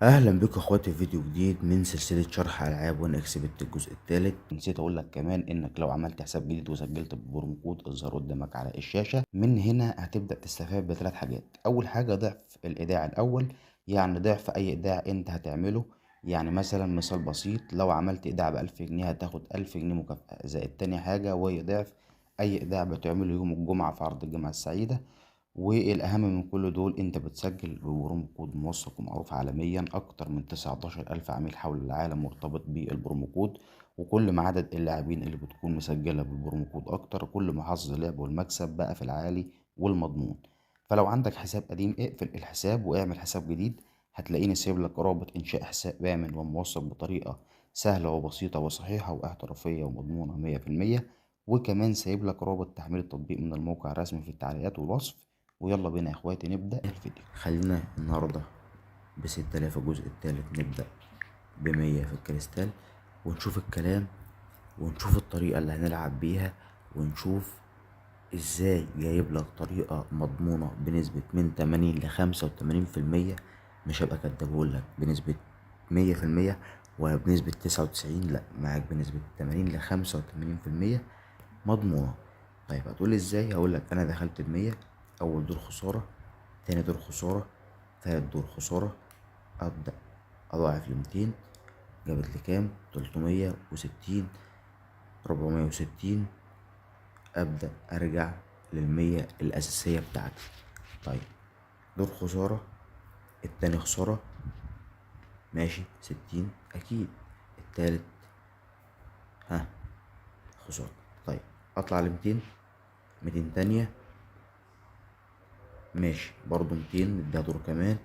اهلا بكم اخواتي في فيديو جديد من سلسله شرح العاب وان اكسبت الجزء الثالث. نسيت اقول لك كمان انك لو عملت حساب جديد وسجلت ببرومو كود الظاهر قدامك على الشاشه، من هنا هتبدا تستفاد بثلاث حاجات. اول حاجه ضعف الايداع الاول، يعني ضعف اي ايداع انت هتعمله. يعني مثلا مثال بسيط، لو عملت ايداع ب1000 جنيه هتاخد 1000 جنيه مكافأة. زائد تاني حاجة وهي ضعف اي ايداع بتعمله يوم الجمعة في عرض الجمعة السعيدة. والأهم من كل دول أنت بتسجل ببرومو كود موثق ومعروف عالميا. أكتر من 19 ألف عميل حول العالم مرتبط بالبرومو كود. وكل ما عدد اللاعبين اللي بتكون مسجلة بالبرومو كود أكتر، كل ما حظ اللعب والمكسب بقى في العالي والمضمون. فلو عندك حساب قديم اقفل الحساب واعمل حساب جديد. هتلاقيني سايب لك رابط إنشاء حساب آمن وموثق بطريقة سهلة وبسيطة وصحيحة واحترافية ومضمونة 100%. وكمان سايب لك رابط تحميل التطبيق من الموقع الرسمي في التعليقات والوصف. ويلا بينا يا اخواتي نبدأ الفيديو. خلينا النهاردة ب6000 الجزء التالت، نبدأ ب100 في الكريستال ونشوف الكلام ونشوف الطريقة اللي هنلعب بيها ونشوف ازاي جايب لك طريقة مضمونة بنسبة من 80 ل85%. مش هبقى كدبهولك بنسبة 100% ولا بنسبة 99، لا، معاك بنسبة 80 ل85% مضمونة. طيب هتقولي ازاي؟ هقولك انا دخلت ب100، اول دور خسارة، تاني دور خسارة، تالت دور خسارة، ابدأ اضاعف ل200. جابت لي كام؟ 360، 460. ابدأ ارجع لل100 الاساسية بتاعتي. طيب دور خسارة، التاني خسارة، ماشي 60 اكيد. التالت ها خسارة. طيب اطلع ل200، 200 تانية، ماشي برضو 200 نديها دور كمان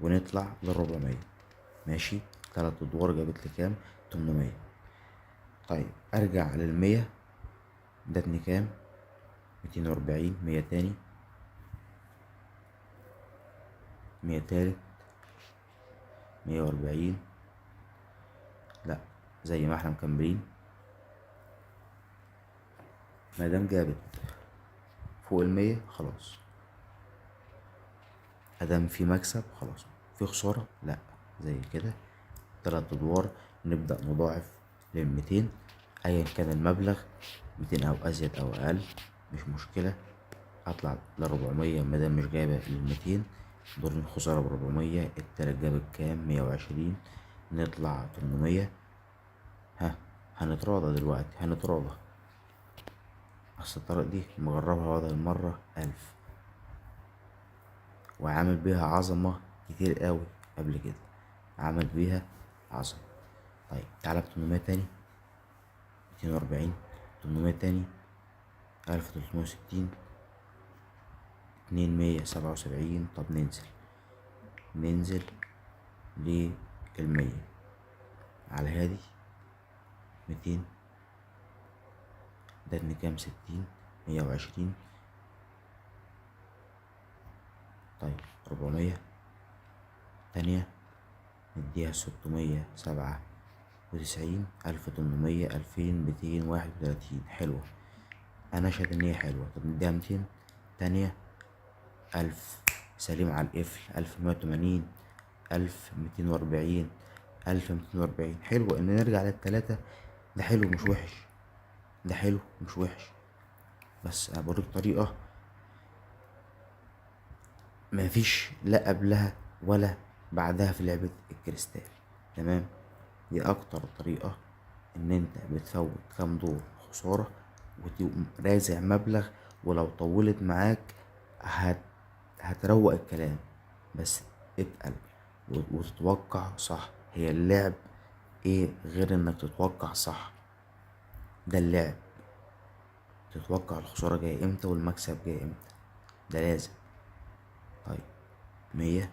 ونطلع ل400. ماشي، 3 ادوار جابت لي كام؟ 800. طيب ارجع لل100، ادتني كام؟ 240. 100 تاني، 100 تالت، 140. لا، زي ما احنا مكملين. مادام جابت فوق ال100 خلاص، ادام في مكسب خلاص. في خسارة لا، زي كده. 3 ادوار نبدأ نضاعف ل200 ايا كان المبلغ، 200 او ازيد او اقل مش مشكلة. اطلع ل400 مادام مش جايبة ال200. دور الخسارة ب400. التالت جاب كام؟ 120. نطلع 800. ها، هنتراضى دلوقتي، هنتراضى. اصل الطريقة دي مجربها بدل مرة 1000 وعامل بيها عظمة كتير قوي قبل كده، عامل بيها عظمة. طيب تعالى ب800 تاني، 240. 800 تاني، 1360. 2177. طب ننزل، ننزل لل100 على هادي. 200، ادتني كام؟ 60. 120. طيب 400 تانية، نديها 697. 1800. 2231. حلوة، انا شايف ان هي حلوة. طب نديها 200 تانية. 1000 سليم على القفل. 1180. 1240. 1240. حلو ان نرجع للتلاتة، ده حلو مش وحش، ده حلو مش وحش. بس انا بوريك طريقة مفيش لا قبلها ولا بعدها في لعبة الكريستال. تمام، دي اكتر طريقة ان انت بتفوت كام دور خسارة وتقوم رازع مبلغ. ولو طولت معاك هتروق الكلام، بس اتقل وتتوقع صح. هي اللعب ايه غير انك تتوقع صح؟ ده اللعب، تتوقع الخسارة جاية امتى والمكسب جاي امتى، ده لازم. طيب 100،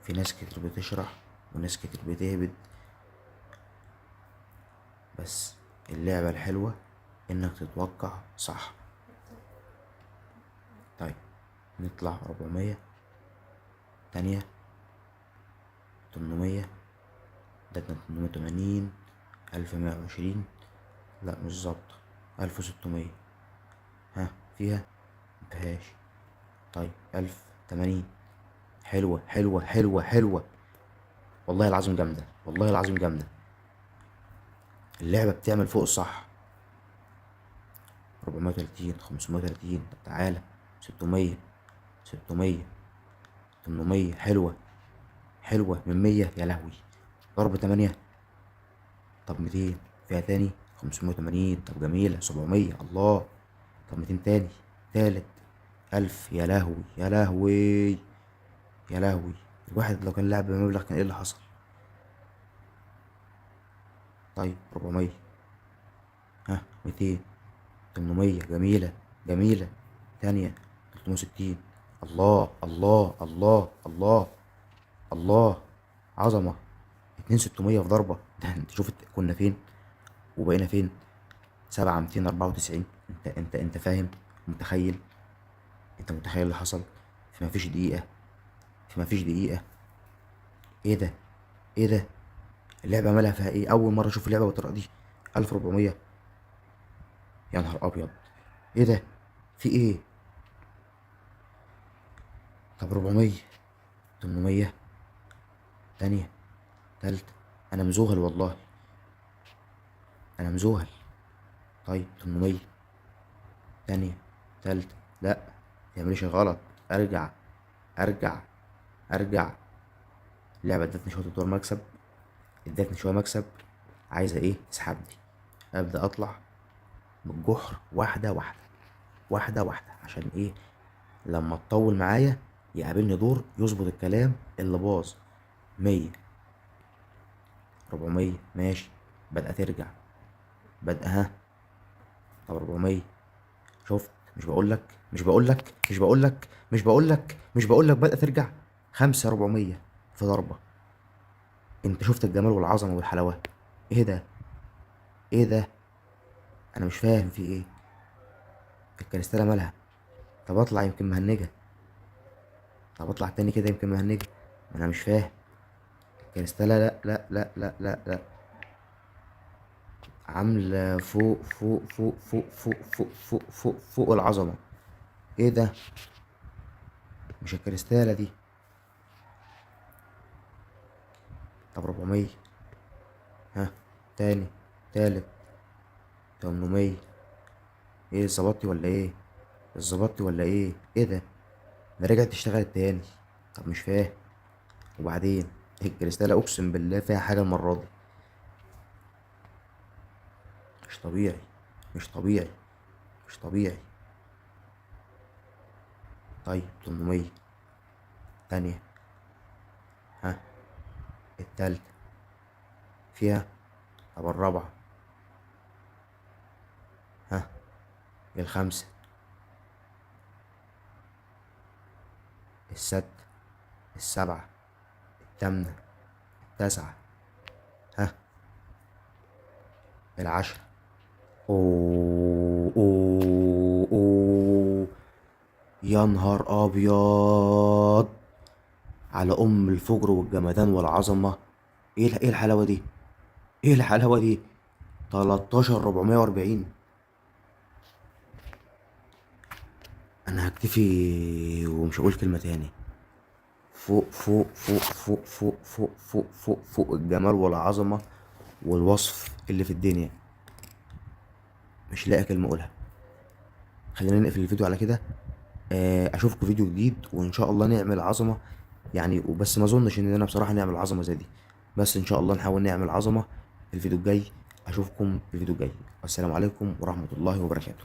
في ناس كتير بتشرح وناس كتير بتهبد، بس اللعبة الحلوة انك تتوقع صح. طيب نطلع 400 تانية. 800، ده 880. 1120. لا مش ظابطة. 1600. ها فيها؟ مفيهاش. طيب 1080. حلوة حلوة حلوة حلوة. والله العظيم جامدة، والله العظيم جامدة. اللعبة بتعمل فوق الصح. 430، 530. طب تعالى. 600، 600، 800. حلوة حلوة. من 100. يا لهوي. ضرب 8. طب 200. فيها تاني. 580. طب جميلة. 700. الله. طب 200 تاني. تالت. 1000. يا لهوي يا لهوي يا لهوي. الواحد لو كان لعب بمبلغ كان ايه اللي حصل؟ طيب 400. ها 200. 800. جميلة جميلة. تانية. 360. الله الله الله الله الله. عظمة. 2600 في ضربة. ده انت شوف كنا فين وبقينا فين. 7294. انت فاهم؟ متخيل؟ انت متخيل اللي حصل في مفيش دقيقة؟ في مفيش دقيقة. ايه ده؟ ايه ده؟ اللعبة مالها فيها ايه؟ اول مرة اشوف اللعبة بالطريقة دي. 1400. يا نهار ابيض. ايه ده؟ في ايه؟ طب 400. 800. تانية. تالتة. انا مذهل والله. انا مذهل. طيب 800. تانية. تالتة. لا متعمليش غلط. ارجع. ارجع. ارجع. اللعبة ادتني شوية دور مكسب. ادتني شوية مكسب. عايزة ايه؟ تسحبني. ابدأ اطلع من الجحر واحدة واحدة. واحدة واحدة. عشان ايه؟ لما تطول معايا يقابلني دور يظبط الكلام اللي باظ. 100. 400. ماشي. بدأت ترجع. بدأ ها. طب 400. شفت؟ مش بقولك مش بقولك مش بقولك مش بقولك مش بقولك بدأت ترجع. 5. 400 في ضربة. انت شفت الجمال والعظمة والحلاوة؟ ايه ده؟ ايه ده؟ انا مش فاهم في ايه. الكريستالة مالها؟ طب اطلع يمكن مهنجة. طب اطلع تاني كده يمكن مهنجة. ما انا مش فاهم. الكريستالة لا لا لا لا لا لا. عاملة فوق فوق فوق فوق فوق فوق فوق فوق فوق العظمة. ايه ده؟ مش الكريستالة دي. طب 400. ها. تاني. تالت. 800. ايه ظبطتي ولا ايه؟ ظبطتي ولا ايه؟ ايه ده؟ ده رجعت تشتغل تاني. طب مش فاهم. وبعدين الكريستالة اقسم بالله فيها حاجة المرة دي. مش طبيعي. مش طبيعي. مش طبيعي. طيب 800. تانية. ها. التالتة. فيها. طب الرابعة. ها. الخامسة. الستة. السبعة. التامنة. التاسعة. ها. العشرة. اوه اوه اوه. يا نهار ابيض على ام الفجر والجمدان والعظمة. ايه الحلاوة دي؟ ايه الحلاوة دي؟ 13440. انا هكتفي ومش هقول كلمة تاني. فوق فوق فوق فوق فوق فوق فوق فوق فوق الجمال والعظمة والوصف اللي في الدنيا. مش لاقي كلمة اقولها. خلينا نقفل الفيديو على كده. اشوفكم فيديو جديد وان شاء الله نعمل عظمة. يعني وبس ما اظنش اننا بصراحة نعمل عظمة زي دي. بس ان شاء الله نحاول نعمل عظمة في الفيديو الجاي. اشوفكم في الفيديو الجاي. والسلام عليكم ورحمة الله وبركاته.